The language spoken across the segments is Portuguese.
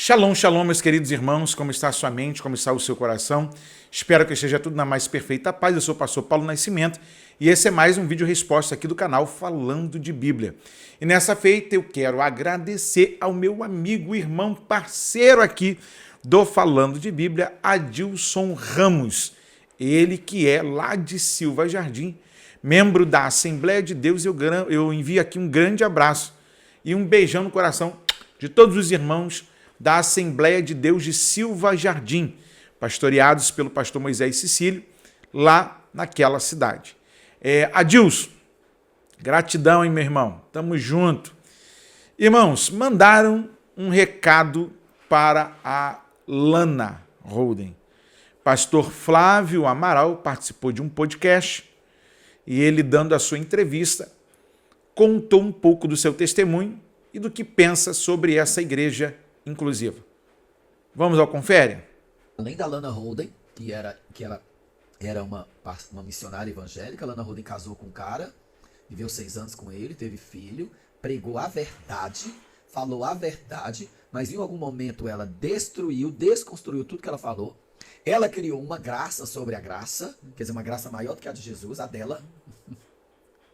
Shalom, shalom, meus queridos irmãos, como está a sua mente, como está o seu coração? Espero que esteja tudo na mais perfeita paz. Eu sou o pastor Paulo Nascimento e esse é mais um vídeo resposta aqui do canal Falando de Bíblia. E nessa feita eu quero agradecer ao meu amigo, irmão, parceiro aqui do Falando de Bíblia, Adilson Ramos. Ele que é lá de Silva Jardim, membro da Assembleia de Deus. Eu envio aqui um grande abraço e um beijão no coração de todos os irmãos da Assembleia de Deus de Silva Jardim, pastoreados pelo pastor Moisés Cecílio, lá naquela cidade. Adilson, gratidão, hein, meu irmão? Tamo junto. Irmãos, mandaram um recado para a Lana Holden. Pastor Flávio Amaral participou de um podcast e ele, dando a sua entrevista, contou um pouco do seu testemunho e do que pensa sobre essa igreja inclusiva. Vamos ao confere? Além da Lana Holden, que ela era uma missionária evangélica, a Lana Holden casou com um cara, viveu 6 anos com ele, teve filho, pregou a verdade, falou a verdade, mas em algum momento ela desconstruiu tudo que ela falou. Ela criou uma graça sobre a graça, quer dizer, uma graça maior do que a de Jesus, a dela,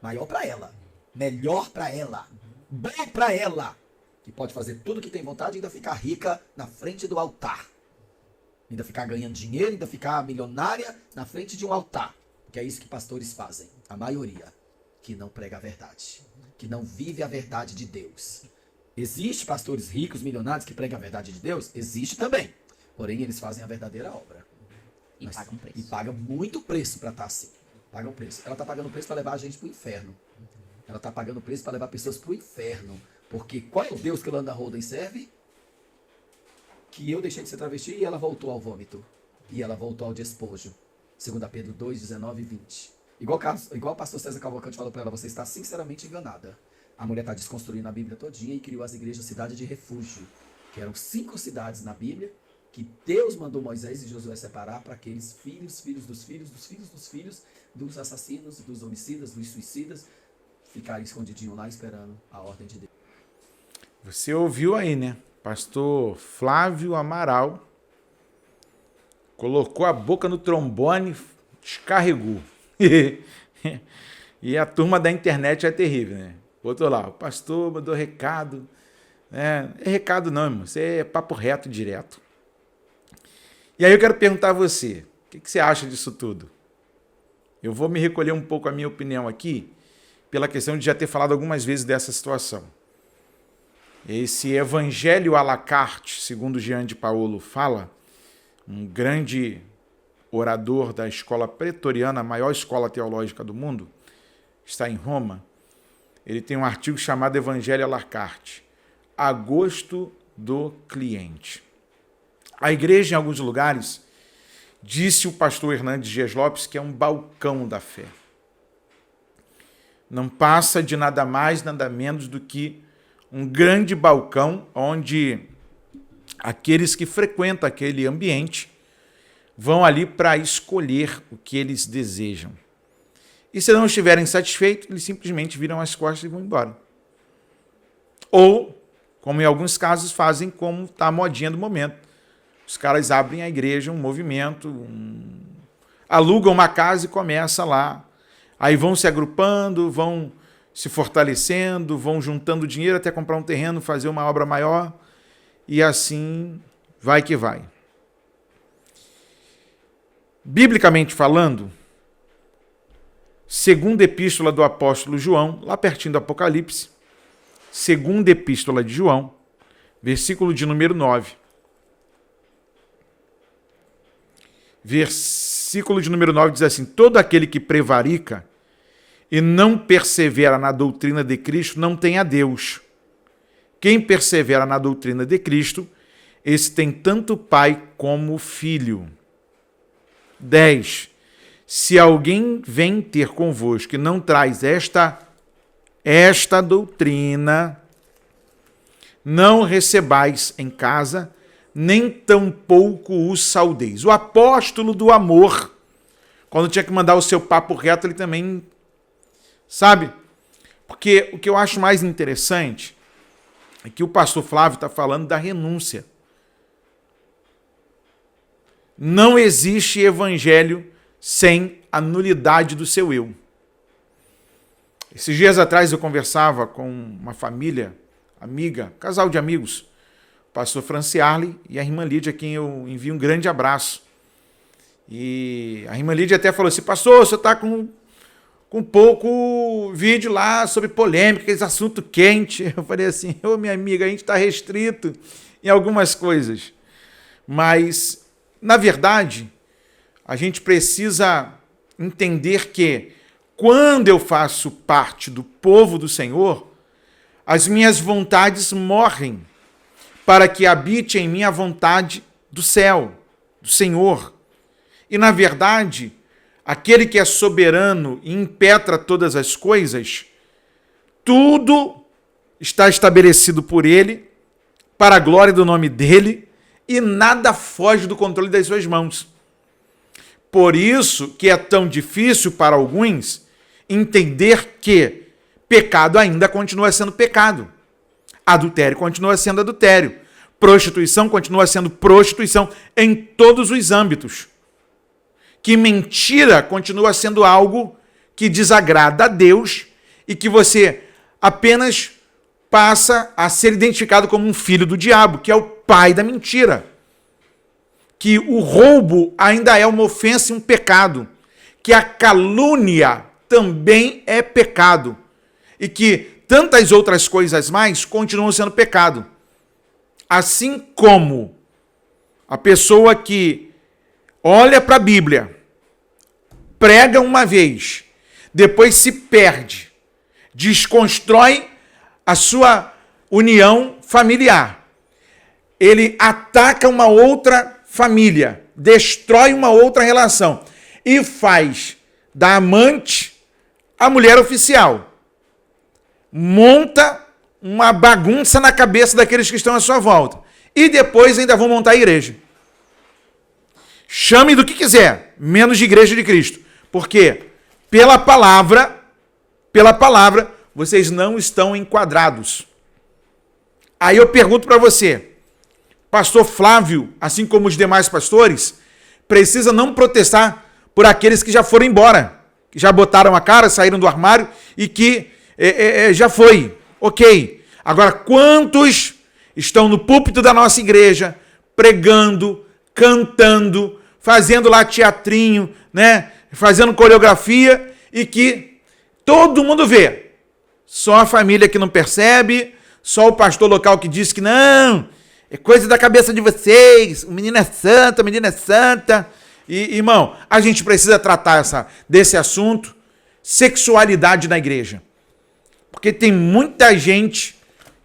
maior para ela, melhor para ela, bom para ela, que pode fazer tudo que tem vontade e ainda ficar rica na frente do altar. Ainda ficar ganhando dinheiro, ainda ficar milionária na frente de um altar. Que é isso que pastores fazem, a maioria, que não prega a verdade, que não vive a verdade de Deus. Existe pastores ricos, milionários que pregam a verdade de Deus? Existe também. Porém, eles fazem a verdadeira obra. E pagam preço. E pagam muito preço para estar assim. Pagam preço. Ela está pagando preço para levar a gente para o inferno. Ela está pagando preço para levar pessoas para o inferno. Porque qual é o Deus que a Lana Holden serve? Que eu deixei de ser travesti e ela voltou ao vômito. E ela voltou ao despojo. 2 Pedro 2, 19 e 20. Igual o pastor César Cavalcante falou para ela, você está sinceramente enganada. A mulher está desconstruindo a Bíblia todinha e criou as igrejas Cidade de Refúgio, que eram 5 cidades na Bíblia, que Deus mandou Moisés e Josué separar para aqueles filhos dos assassinos, dos homicidas, dos suicidas, ficarem escondidinhos lá esperando a ordem de Deus. Você ouviu aí, né? Pastor Flávio Amaral colocou a boca no trombone, descarregou. E a turma da internet é terrível, né? Botou lá, o pastor mandou recado. Não é recado não, irmão. Isso é papo reto, direto. E aí eu quero perguntar a você, o que você acha disso tudo? Eu vou me recolher um pouco a minha opinião aqui, pela questão de já ter falado algumas vezes dessa situação. Esse evangelho à la carte, segundo Jean de Paulo fala, um grande orador da escola pretoriana, a maior escola teológica do mundo, está em Roma. Ele tem um artigo chamado Evangelho à la carte, a gosto do cliente. A igreja, em alguns lugares, disse o pastor Hernandes Dias Lopes que é um balcão da fé. Não passa de nada mais, nada menos do que um grande balcão onde aqueles que frequentam aquele ambiente vão ali para escolher o que eles desejam. E se não estiverem satisfeitos, eles simplesmente viram as costas e vão embora. Ou, como em alguns casos fazem, como está a modinha do momento. Os caras abrem a igreja, um movimento, alugam uma casa e começa lá. Aí vão se agrupando, vão se fortalecendo, vão juntando dinheiro até comprar um terreno, fazer uma obra maior, e assim vai que vai. Biblicamente falando, segunda epístola do apóstolo João, lá pertinho do Apocalipse, segunda epístola de João, versículo de número 9. Versículo de número 9 diz assim: todo aquele que prevarica e não persevera na doutrina de Cristo não tem a Deus. Quem persevera na doutrina de Cristo, esse tem tanto pai como filho. 10. Se alguém vem ter convosco e não traz esta doutrina, não recebais em casa, nem tampouco o saudeis. O apóstolo do amor, quando tinha que mandar o seu papo reto, ele também, sabe? Porque o que eu acho mais interessante é que o pastor Flávio está falando da renúncia. não existe evangelho sem a nulidade do seu eu. Esses dias atrás eu conversava com uma família, amiga, casal de amigos, o pastor Franciarli e a irmã Lídia, a quem eu envio um grande abraço. E a irmã Lídia até falou assim: pastor, você está com pouco vídeo lá sobre polêmica, aqueles assuntos quentes. Eu falei assim: minha amiga, a gente está restrito em algumas coisas. Mas, na verdade, a gente precisa entender que, quando eu faço parte do povo do Senhor, as minhas vontades morrem para que habite em mim a vontade do céu, do Senhor. E, na verdade, aquele que é soberano e impetra todas as coisas, tudo está estabelecido por ele, para a glória do nome dele, e nada foge do controle das suas mãos. Por isso que é tão difícil para alguns entender que pecado ainda continua sendo pecado, adultério continua sendo adultério, prostituição continua sendo prostituição em todos os âmbitos. Que mentira continua sendo algo que desagrada a Deus e que você apenas passa a ser identificado como um filho do diabo, que é o pai da mentira. Que o roubo ainda é uma ofensa e um pecado. Que a calúnia também é pecado. E que tantas outras coisas mais continuam sendo pecado. Assim como a pessoa que olha para a Bíblia, prega uma vez, depois se perde, desconstrói a sua união familiar. Ele ataca uma outra família, destrói uma outra relação e faz da amante a mulher oficial. Monta uma bagunça na cabeça daqueles que estão à sua volta. E depois ainda vão montar a igreja. Chame do que quiser, menos de Igreja de Cristo. Porque pela palavra, vocês não estão enquadrados. Aí eu pergunto para você, pastor Flávio, assim como os demais pastores, precisa não protestar por aqueles que já foram embora, que já botaram a cara, saíram do armário e que já foi. Ok. Agora, quantos estão no púlpito da nossa igreja, pregando, cantando, fazendo lá teatrinho, né? Fazendo coreografia e que todo mundo vê. Só a família que não percebe, só o pastor local que diz que não, é coisa da cabeça de vocês, o menino é santo, a menina é santa. E, irmão, a gente precisa tratar desse assunto, sexualidade na igreja. Porque tem muita gente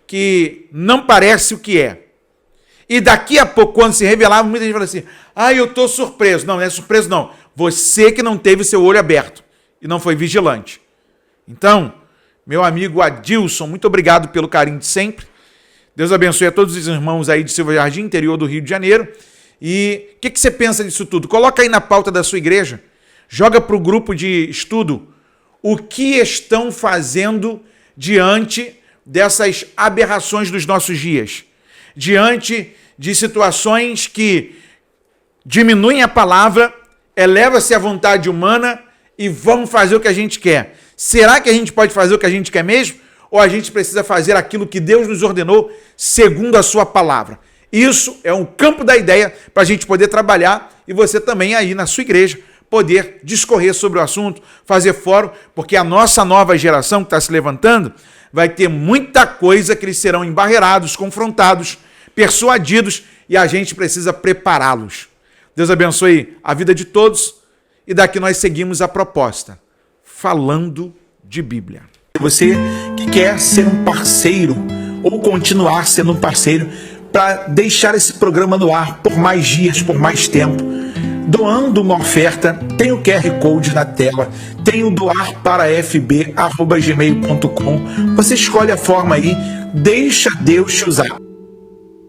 que não parece o que é. E daqui a pouco, quando se revelava, muita gente fala assim: eu estou surpreso. Não, não é surpreso não. Você que não teve seu olho aberto e não foi vigilante. Então, meu amigo Adilson, muito obrigado pelo carinho de sempre. Deus abençoe a todos os irmãos aí de Silva Jardim, interior do Rio de Janeiro. E o que você pensa disso tudo? Coloca aí na pauta da sua igreja. Joga para o grupo de estudo o que estão fazendo diante dessas aberrações dos nossos dias. Diante de situações que diminuem a palavra, eleva-se a vontade humana e vamos fazer o que a gente quer. Será que a gente pode fazer o que a gente quer mesmo? Ou a gente precisa fazer aquilo que Deus nos ordenou segundo a sua palavra? Isso é um campo da ideia para a gente poder trabalhar e você também aí na sua igreja poder discorrer sobre o assunto, fazer fórum, porque a nossa nova geração que está se levantando vai ter muita coisa que eles serão embarreirados, confrontados, persuadidos e a gente precisa prepará-los. Deus abençoe a vida de todos e daqui nós seguimos a proposta, falando de Bíblia. Você que quer ser um parceiro ou continuar sendo um parceiro para deixar esse programa no ar por mais dias, por mais tempo, doando uma oferta, tem o QR Code na tela, tem o doarparafb@gmail.com. Você escolhe a forma aí, deixa Deus te usar.